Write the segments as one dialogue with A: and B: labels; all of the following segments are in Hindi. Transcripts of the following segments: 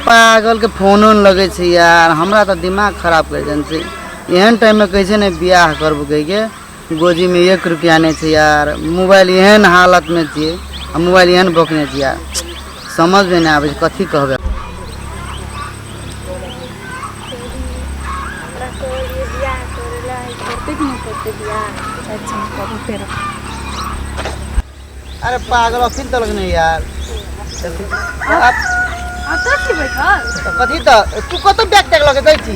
A: पागल के फोन लगे छे यार, हमरा तो दिमाग खराब कर जन से। एहन टाइम में कैसे ने ब्याह करब कह के गोजी में 1 रुपया नहीं छे यार, मोबाइल एहन हालत में छे, मोबाइल एहन बकने छे यार, समझ में नहीं आवे कथी कहबे। अरे पागल फिर तो लगने यार कथी तो तू कत बैग टैग लगे दै छी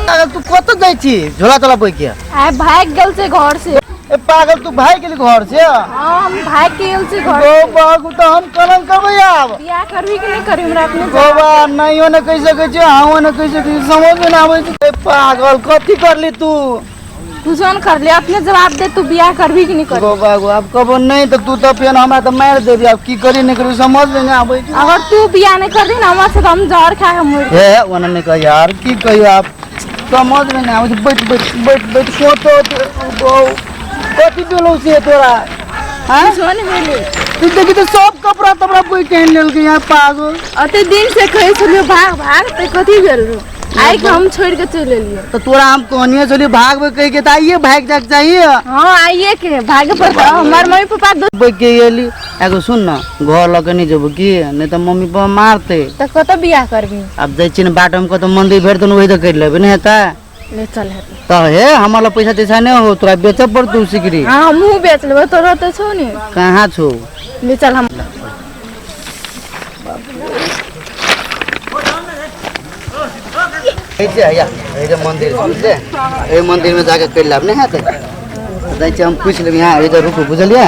A: पागल, तू कत दै छी झोला तोला बोइ के
B: आ भाग गेल से घर से।
A: ए पागल तू भाई गेली घर से?
B: हां हम भाग गेल से घर
A: ओ
B: से।
A: बाबू तो हम कलम करबै अब
B: बियाह करबी कि नहीं करबी हमरा अपने
A: बाबा नहीं होने कैसे कह छै, हां ने कैसे समझ में ना आबै छै। पागल कथी करली तू?
B: तू जोन कर ले अपने जवाब दे, तू बियाह करबी कि नहीं करबी?
A: बाबू अब कबो नहीं तो तू तो फिर हमरा तो मार देबी, अब की करी नहीं करी समझ में नहीं आबै छै।
B: अगर तू बियाह नहीं कर दी ना हमरा से हम जहर खा के मर
A: ए ओना नहीं कह यार, की कहियो आप समझ में नहीं आबै छै। बैठ बैठ बैठ बैठ को तो कथी बोलौ से तोरा? हां
B: सोन भेले
A: तू देखी तो सब कपड़ा तपड़ा कोई कहन लेल के यार पागल।
B: अते दिन से कहे छलियो भाग भाग, ते कथी भेल रो? आई के हम छोड़ के चले लियो
A: तो तोरा हम कहनियो चलिए भागबे कह के त आइए भाग जाक चाहिए।
B: हां आइए के भागे पर हमर मम्मी पापा दो
A: बैठ के गेली। एगो सुन ना, घर लके नहीं जेबो की, नहीं तो मम्मी पापा मारते।
B: त कत बियाह करबी?
A: अब जाइ छी न बाटम को तो मंदिर भेट तन वही तो कर लेबे नहीं हेता
B: ले चल है
A: तो हे हमरा पैसा तैसा नहीं हो, तोरा बेचे पर तू सिकरी।
B: हां हमहू बेच लेबो, तोरा त छौ ने।
A: कहां छौ?
B: ले चल हम
A: ऐसे या ए जे मंदिर बुझले, ए मंदिर में जाके कर लेब नहीं हेते। जाइ छी हम पूछ लेब यहां इधर रुको बुझलिए।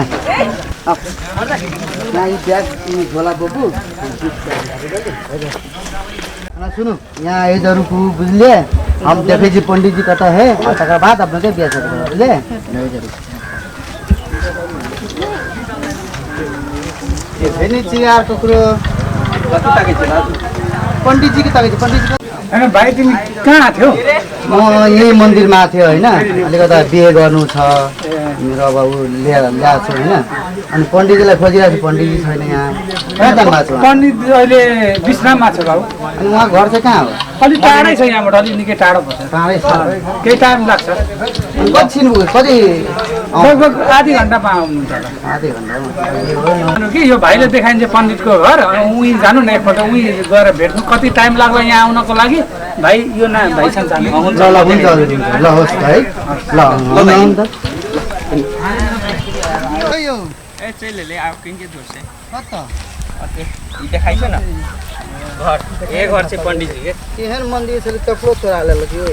A: अब ना ई बैग झोला बाबू ना सुनो यहाँ इधर रुको बुझलिए, हम देखे जी पंडित जी कत है और तकर बाद अपने के बियाह करब बुझले। ये भेनी छी यार ककरो कथि ताके छी पंडित जी के ताके छी पंडित जी।
C: अरे भाइ तिमी कहाँ थियौ?
A: म यही मन्दिरमा थियो हैन, अलिकता बिहे गर्नु छ मेरो बाबु ल्याएको छु हैन, अनि पण्डितजीलाई खोजिरहेको छु, पण्डितजी छैन यहाँ। कहाँ जानुभएको छ?
C: पण्डित अहिले विश्राममा छ बाबु।
A: अनि उहाँ घर चाहिँ कहाँ हो?
C: अलिक टाढै छ यहाँबाट, अलिक निकै टाढो पर्छ।
A: टाढै छ?
C: केही टाइम लाग्छ,
A: कति
C: लगभग आधी घन्टामा आउनुहुन्छ होला।
A: आधी घन्टामा
C: कि यो भाइले देखाइन्छ पण्डितको घर, उहीँ जानु न एकपल्ट, उहीँ गएर भेट्नु। कति टाइम लाग्ला यहाँ आउनको लागि भाइ? यो ना भाइसँग जानु
A: हुन्छ ल हुन्छ ल होस् है ल ल त यो
D: ए चले ले आप किनके दूर से
A: कत
D: ओके ये दिखाई छ न घर, ये घर से पंडित जी के
A: केहन मन्दिर छ कपड़ो चोरा लेलक यो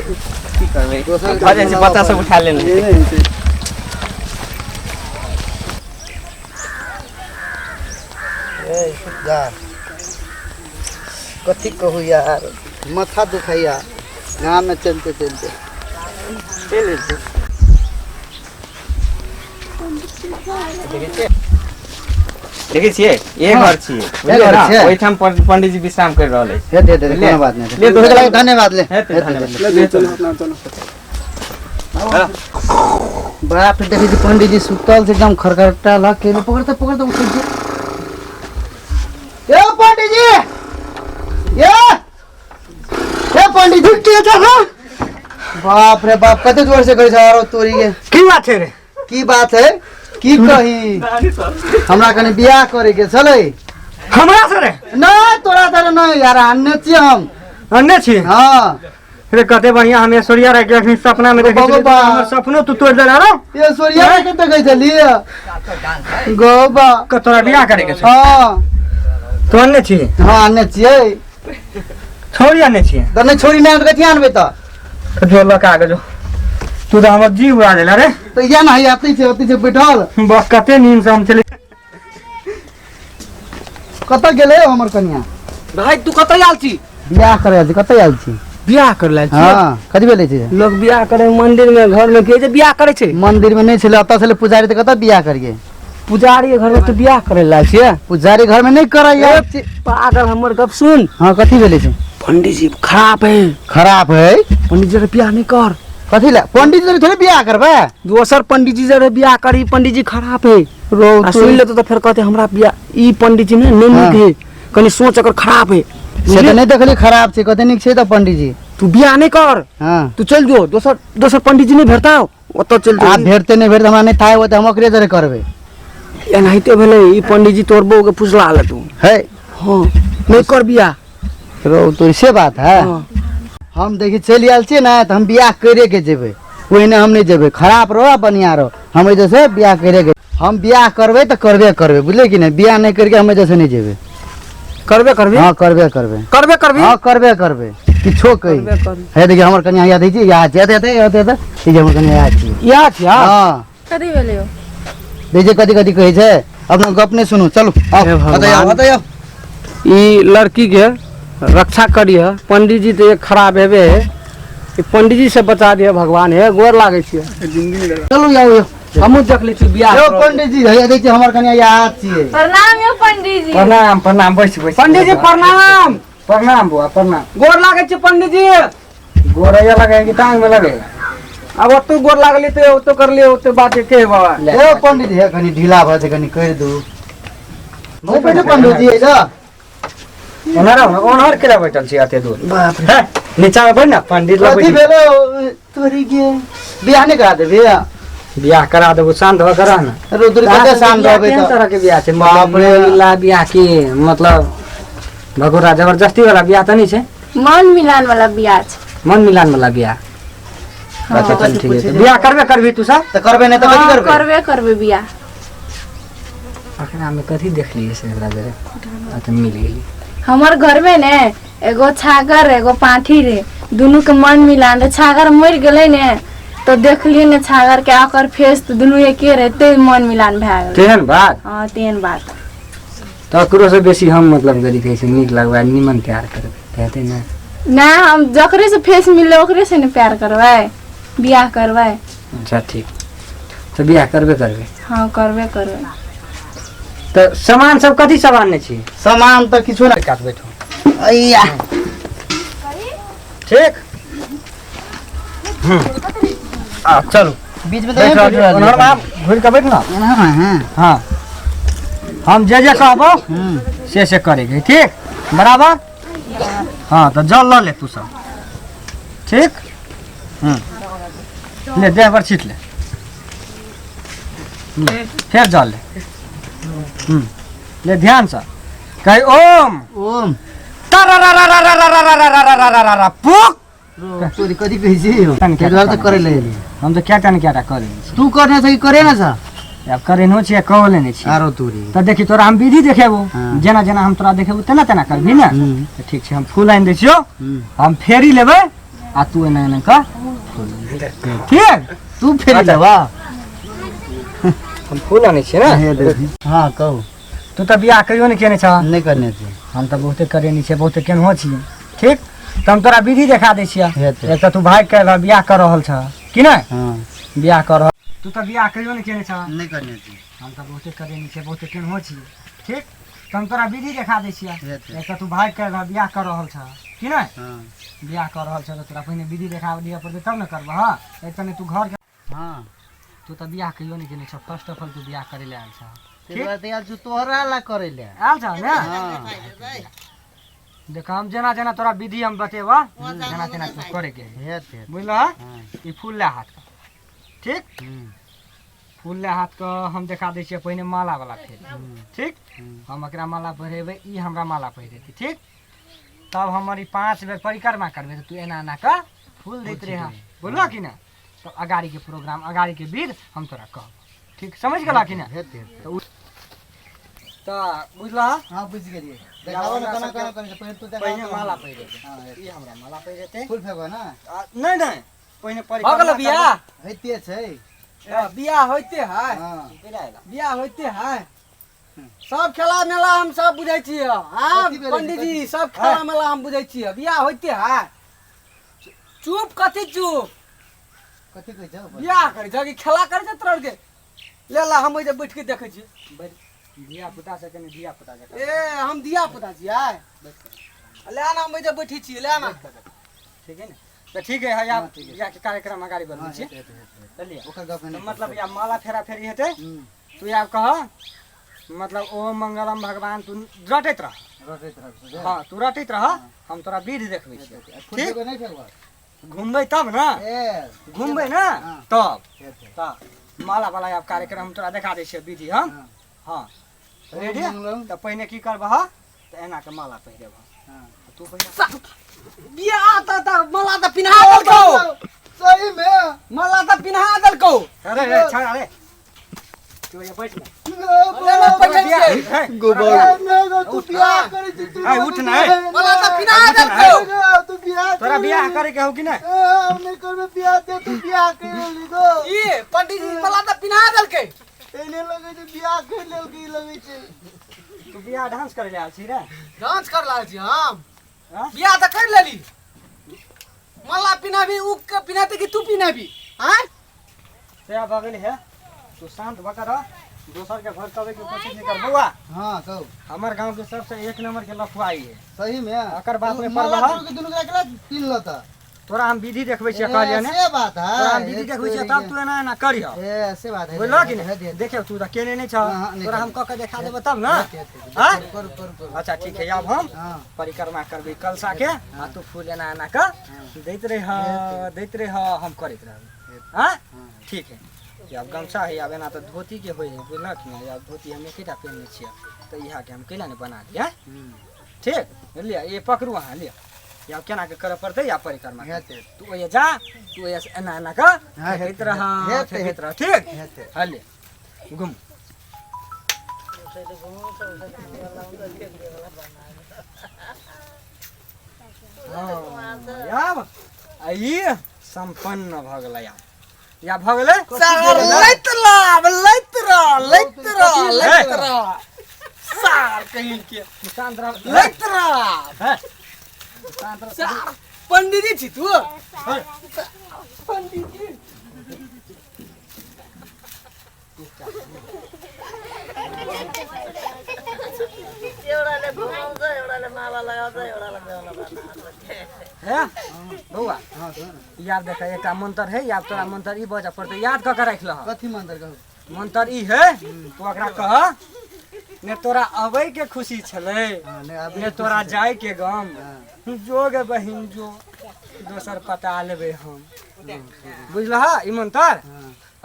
D: की करबे घर से बच्चा सब उठा लेने
A: ए जा कथी कहू यार, माथा दुखाइया गाँव में चलते चलते चले।
D: देखै छियै ये घर छियै बुझलियै न, ओइ ठाम पंडित जी विश्राम कर रहल अछि।
A: दे कोनो बात नहीं,
D: ले तो
A: धन्यवाद ले
C: ले चलो अपना चलो।
A: बाप रे देखी पंडित जी सुतल से एकदम खरखरटा लग के पकड़ते पकड़ते उठ गए। ए पंडित जी ये पंडित जी के था? बाप रे बाप कते जोर से करै छ तोरी के?
C: की बात है रे?
A: की बात है की कही? हमरा कने बियाह करे के छलै।
C: हमरा से रे?
A: नहीं तोरा तर नहीं यार, अन्य छी हम।
C: अन्य छी?
A: हां
C: रे कते बढ़िया हम ऐश्वर्या रे के सपना में देखे छी, हमर सपनो तू तोड़ देला रे।
A: ये सोरिया के देखे छली गोबा
C: क तोरा बियाह करे के छ?
A: हां
C: तो अन्य छी?
A: हां अन्य छियै।
C: छोड़ी अन्य छी?
A: त नहीं छोरी नहीं कथि आनबे त?
C: जो ल कागज तू तो हमर जीव उड़ा देला रे।
A: तो या ना आते से बैठल
C: बस कते नींद से हम चले।
A: कत गेले हमर कन्या?
D: भाई तू कतै आल छी?
A: बियाह करे छी। कत आयल छी?
D: बियाह करला छी?
A: हां कथि भेलै छी?
D: लोग बियाह करे मंदिर में, घर में के जे बियाह करे छै?
A: मंदिर में नहीं छले, अत छले पुजारी, त कत बियाह करिए?
D: पुजारी के घर में तो बियाह करेला छियै?
A: पुजारी घर में नहीं करैया।
D: पागल हमर गप सुन।
A: हां कथि भेलै छी?
D: पंडित जी खराब है।
A: खराब है?
D: पंडित जी रे बियाह नहीं कर।
A: कथि ला पंडित जी थोड़े बियाह करबे?
D: दोसर पंडित जी रे बियाह करी, पंडित जी खराब है।
A: रो
D: सुन ले तो फिर कहते हमरा बियाह ई पंडित जी ने नहीं नीक है, कनी सोच अगर खराब है।
A: से तो नहीं देखली खराब छे कते निक छे त पंडित जी
E: तू बियाह नहीं कर
A: हां
E: तू चल जो दोसर पंडित जी नहीं भेटता ओत चल जो
A: आप भेटते नहीं भेटते हमरा नहीं थाय हो त हम ओकरे जरे करबे
E: एनाहिते भेले ई पंडित जी तोर बहू के पुछला हाल तू
A: है
E: हां नहीं कर बियाह
A: रो तो से बात है
E: हाँ।
A: हम देखी चल आल छी ना त हम बियाह करे के जेबे ओहिने हम नहीं जेबे खराब रहो बढ़िया रहो हम जैसे बियाह करे के हम बियाह करबे त करबे बुझले कि नहीं बियाह नहीं करके हम जैसे नहीं जेबे
E: करबे
A: हां करबे
E: हां
A: करबे किछो कही है देखिए हमर कन्या याद है छी याद है ठीक है हमर कन्या याद छी
E: याद क्या
A: हां
B: कथी भेलै हो
A: देखिए कथी कहै छै अपना गप नहीं सुनू चलो
E: हे भगवान।
A: बताओ
E: ई लड़की के रक्षा करिए पंडित जी तो एक खराब हेबे ई पंडित जी से बचा दिए भगवान हे गोर लागे छिए
A: चलो आओ
E: हमहू देख लै छी बियाह
A: यो पंडित जी है देखिए हमर कन्या याद छी
B: प्रणाम यो पंडित जी
D: प्रणाम बैस
E: पंडित जी प्रणाम
D: प्रणाम बुआ प्रणाम
E: गोर लागे छी पंडित जी
D: गोरैया लगे कि टांग में लगे
E: अब ओतो गोर लागली तो ओतो कर लिए ओतो बात के बाबा
A: ओ पंडित है कनी ढीला भ छै कनी कर दू नहीं बैठे पंडित जी है जा
D: ओनहर केला बैठल छी अते दूर
A: बाप रे
D: नीचा में बैठ ना पंडित लग
A: कथी भेलो तोरी के बियाह नहीं करा देबे
D: बियाह करा देबो शांत हो करा ना
A: रुद्र कते शाम रहबे
D: केहन
A: त
D: तरह के बियाह छै
A: बाप रे।
D: ला बियाह की मतलब भगोरा जबरदस्ती वाला बियाह त नहीं छै
B: मन मिलान वाला बियाह छै
D: मन मिलान वाला बियाह अच्छा चल ठीक है बियाह करबे तू सब
A: त करबे नहीं त कथी
B: हाँ,
A: करबे
B: करबे बियाह
D: अखन हमें कथी देख लिए से एकरा जरे अच्छा मिल गेली
B: हमर घर में ने एगो छागर एगो पाठी रे दुनू के मन मिलान रे छागर मर गेलै ने तो देखलिए ने छागर के आकर फेस तो दुनू एके रहते मन मिलान भए गेल
D: तेहन बात
B: हाँ तेहन बात
D: तो ककरो से बेसी हम मतलब गरी कैसे नीक लगबा निमन प्यार करबे कहते ना
B: ना हम जकरे से फेस मिलले ओकरे से ने प्यार करबै बियाह करबै
D: अच्छा ठीक तो बियाह करबे
B: हाँ करबे
D: तो सामान सब कथी सामान ने छी
A: सामान त किछो ना
D: काट बैठो
A: अय्या
D: ठीक आ चलो
A: बीच में
D: बैठ
A: तो
D: ओनहर में घुर के बैठ ना
A: हां
D: हाँ हम जे कहबो से करेंगे ठीक बराबर हाँ तो जल ल ले तू सब ठीक ले देह पर छीट ले फिर जल ले ले ध्यान से कही ओम
A: ओम
D: पुक
A: तोरी कथी कहै छी के द्वारा त करे ले
D: हम तो क्या करे
A: तू करने से करे ना सा
D: अब करे नो छिए कह लेने छी
A: आरो तोरी
D: तो देखी तोरा हम विधि देखेबो
A: हाँ।
D: जेना जेना हम तोरा देखेबो तेना तेना करबी ना तो ठीक छै हम फूल आइन दै छियो हम फेरी लेबै आ तू एना एना का फूल ठीक
A: तू फेर लेबा
D: हम फूल आनै छियै ना
A: हां कहू
D: तू तो बियाह कहियो नहीं केने छ
A: नहीं करने से
D: हम तो बहुते करेनी छियै बहुते केनहो छियै ठीक तो हम तोरा विधि देखा दै छियै
A: हेतै।
D: एक तो तू भाग के बियाह कर रहल छ कि नहीं
A: हां
D: बियाह कर रहल तू तो बियाह कहियो नहीं केने छ
A: नहीं करने से
D: हम तो बहुते करेनी छियै बहुते केनहो छियै ठीक तो हम तोरा विधि देखा दै छियै
A: हेतै।
D: एक तो तू भाग के बियाह कर रहल छ कि नहीं
A: हां
D: बियाह कर रहल छ तो तोरा पहिने विधि देखा दिया पड़तै तब न करबह हां एक तने तू घर के
A: हां
D: तू तो बियाह कहियो नहीं केने छ फर्स्ट ऑफ ऑल तू बियाह करे ले आयल छ
A: ते बात यार तू तोहरा ला करे ले
D: आयल छ ना
A: हां
D: देख हम जेना जेना तोरा विधि हम बतेबा जेना तेना तू करे के
A: हेतै
D: बुझलह
A: हां
D: ई फूल ले हाथ का ठीक फूल ले हाथ का हम देखा दै छियै पहिने माला वाला फेर ठीक हम एकरा माला पहिरेबै ई हमरा माला पहिरेतै ठीक तब हमर ई 5 बेर परिक्रमा करबै तो तू एना एना का फूल दैत रहे बोललो कि ना तो अगाड़ी के प्रोग्राम अगाड़ी के विध हम तोरा कहब ठीक समझ गेला कि ना
A: हेतै
D: तो बुझलह
A: हां बुझ गेलिए देखावा ना तना करे पहले तू देखा
D: पहिने माला पहिरेतै
A: हां
D: ई हमरा माला पहिरेतै
A: फूल फेंको ना
D: नहीं नहीं पहिने
E: हो
D: परिक्रमा
E: गेल बियाह
A: हेते छै
E: बियाह होइते है
A: हां
E: बियाह होइते है सब खेला मेला हम सब बुझै छियै हां
A: कथी भेलै?
E: पंडित जी सब खेला मेला हम बुझै छियै बियाह होइते है चुप कथी चुप
A: कथी कहै छ
E: बियाह करै छ कि खेला करै छ तोर के ले ला हम जे बैठ के देखै छी
D: धिया पुता से कने धिया पुता जकाँ
E: ए हम दिया पुता छियै ले ना हम जे बैठी छी ले ना
D: ठीक है ना तो ठीक है या के कार्यक्रम अगाड़ी बनबै छी चलिए
A: ओकर गप
D: तो
A: नहीं
D: मतलब या माला फेरा फेरी हेतै तू या कह मतलब ओम मंगलम भगवान तू रटैत रह हाँ तू रटैत रह हम तोरा विधि देखबै छियै ठीक घूमबै तब ना घूमबै ना तब माला वाला आब कार्यक्रम हम तोरा देखा दै छियै विधि हम हाँ रेडी तऽ पहिने की करबह तऽ एना के माला पहिरब तू पहिने बियाह त माला त पिन्हा देलकौ
A: सही में
D: माला त पिन्हा देलकौ अरे रे छाड़ा रे तू ये बैठ ना
A: तू बियाह करे छी तू
D: उठ ना
A: मला त पिन्हा देलकौ तू बियाह
D: तोरा बियाह करे के हो कि नहीं
A: हम नहीं करबे बियाह दे तू बियाह कर ली दो
D: ई पंडित जी मला त पिन्हा देलकै
A: एने लगे छै बियाह कर लेलकै लगे छै
D: तू बियाह डांस करे ले आल छी रे
A: डांस कर लाल छी हम
D: बियाह त कर लेली मला पिन्हाबी उ के पिन्हाते कि तू पिन्हाबी हैं से भगल है तू शांत भकर रह दोसर के घर कबे के कोशिश नहीं कर बउआ
A: हां कहू
D: हमर गांव के सबसे एक नंबर के लफुआई है
A: सही में
D: अकर बात में
A: मला
D: परवाह
A: के दुनु के तीन लता
D: तोरा हम विधि देखबै छियै कहलिए ने
A: से बात है
D: तोरा हम विधि देखबै छियै तब तू एना एना करियो
A: ऐसे बात है
D: बोललो कि नहीं देखियो तू त केने नहीं छ तोरा हम क के देखा देब तब ना हां
A: कर
D: अच्छा ठीक है अब हम परिक्रमा करबै कलसा के आ तू फूल एना एना का दैत रह हम करैत रहब हां ठीक है अब गमछा है अब एना तो धोती के होय है बुझलक कि अब धोती हम एकेटा पहनने छियै तो इहा के हम कैला ने बना दिए ठीक लिया ये पकड़ू अहाँ लिया या केना के करे पड़ते या परिक्रमा तू ये जा तू ये एना एना का हेत रह ठीक हले घुम याब आई संपन्न भ गेलै या भ गेलै लैत रह सार कहीं के शांत रह लैत रह पंडित जी छी तू पंडित जी
F: एउटाले घुमाउँछ एउटाले माला लगाउँछ एउटाले बेहुला
D: है बउआ याद देख एकटा मंत्र है याद तोरा मंत्र ई बजा पड़ते याद क के राख ल
A: कथी मंत्र कहू
D: मंत्र ई है तू ओकरा कह ने तोरा अबै के खुशी छलै ने तोरा जाय के गम जोग बहिन जो दोसर पटा लेबे हम बुझलह ई मंत्र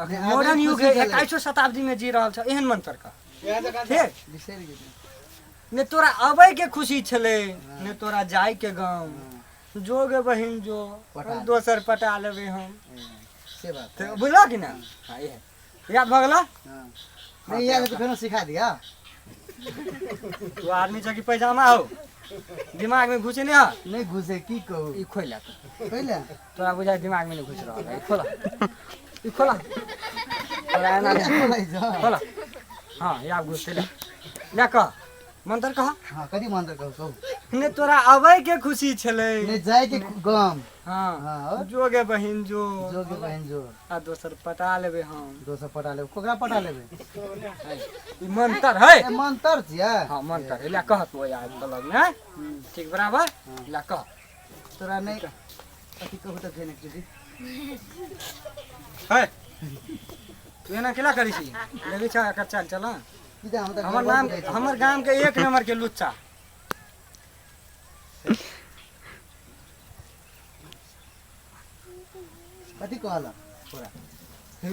D: मॉडर्न युग है 21वीं शताब्दी में जी रहल छ एहन मंत्र का ठीक ने तोरा अबै के खुशी छलै ने तोरा जाय के गम जोग बहिन जो दोसर पटा लेबे हम
A: से बात
D: तो बुझल कि ना हां ये याद भ गेल
A: नहीं याद तो फेनो सिखा दिया
D: तू आदमी छ कि पैजामा हो दिमाग में घुसे
A: नहीं घुसे की कहू
D: ई खोला
A: पहले
D: तोरा बुझाय दिमाग में नहीं घुस रहल है खोला ई खोला तोरा एना खोला हां या घुस ले कह मंत्र कह
A: हां कथी मंत्र कहू
D: ने तोरा अबै के खुशी छलै
A: ने जाय के गम
D: हां
A: हां
D: जोगे बहिन जो
A: जोगे बहन जो
D: आ दोसर पटा लेबे हम
A: दोसर पटा लेबे कोकरा पटा लेबे
D: ई मंत्र है
A: ए मंत्र छिया
D: हां मंत्र है ला कह तू याद अलग ना ठीक बराबर ला कह
A: तोरा नहीं कथी कहू त फेन किसी
D: है तू एना केला करी छी लेबी छ एकर चल चल हमर गांव के एक नंबर के लुच्चा
A: कथी कहला पूरा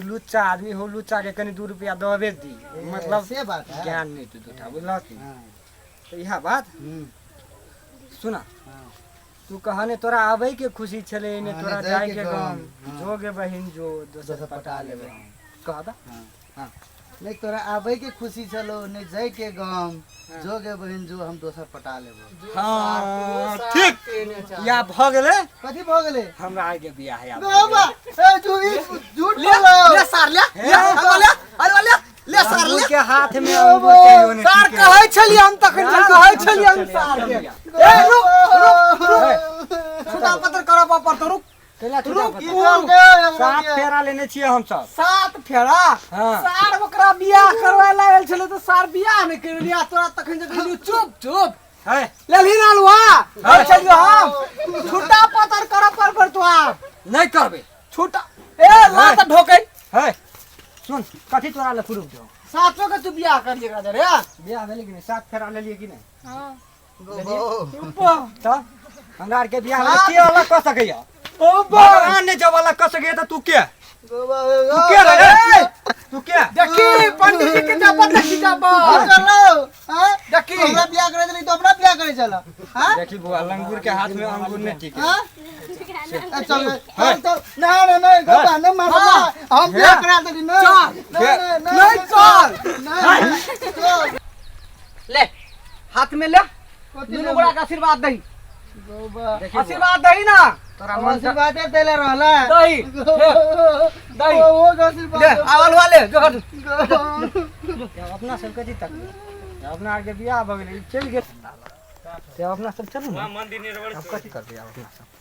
D: लुच्चा आदमी हो लुच्चा के कनी 2 रुपया दबे दी मतलब
A: से बात है
D: ज्ञान नहीं तू दूठा बुझल कि तो यह बात सुना तू कहने तोरा आबै के खुशी छले ने तोरा जाय के गम जोगे बहिन जो दोसर पटा लेबे कह दा हां
A: नहीं तोरा आबै के खुशी छलो ने जाय के गम जोगे बहन जो हम दोसर पटा लेबो
D: हां ठीक या भ गेले
A: कथी भ गेले
D: हमरा आगे बियाह है
A: बाबा ए झूठ बोलो
D: ले सार ले अरे ले सार ले के हाथ में अंगूठी होने सार कहै छली हम तखन कहै छली हम सार के ए रुक छुटा पत्र करब पर तो रुक रुक 7 फेरा लेने छियै हम सब
C: 7 फेरा
D: हां
C: सार ओकरा बियाह करवाय लागल छले तो सार बियाह नहीं कर लिया तोरा तखन जे कहलियो चुप
D: है
C: लेली नालुआ चलियो हम छुटा पतर करब पर तो आप
D: नहीं करबे
C: छुटा ए ला त ढोकै
D: है सुन कथी तोरा ले प्रूफ दो
C: 7 के तू बियाह कर लिया रे
D: बियाह भेले कि नहीं 7 फेरा ले लिए कि नहीं
B: हां
D: तो हमरा आर के बियाह में के अलग कर सकैया भगवान ने जब अलग कर सके तो तू क्या रे तू क्या
E: देखी पंडित जी के चप्पल देखी चप्पल
A: कर लो हां
E: देखी
A: हमरा बियाह करे चली तो अपना बियाह करे चला हां
D: देखी बुआ लंगूर के हाथ में अंगूर नहीं ठीक है
A: हां चल नहीं गोबा न मार हम बियाह करा दे नहीं चल
E: ले हाथ में ले दोनों बड़ा का आशीर्वाद दही आशीर्वाद दही ना
D: तोरा मन से
A: आशीर्वाद देले रहला
E: दही दही
A: वो आशीर्वाद
E: ले आवल वाले जो
D: अपना सब कथी तक अपना आगे बियाह भ गेलै चल गेल ते अपना सब चलू ना मंदिर अब कथी करबे अपना सब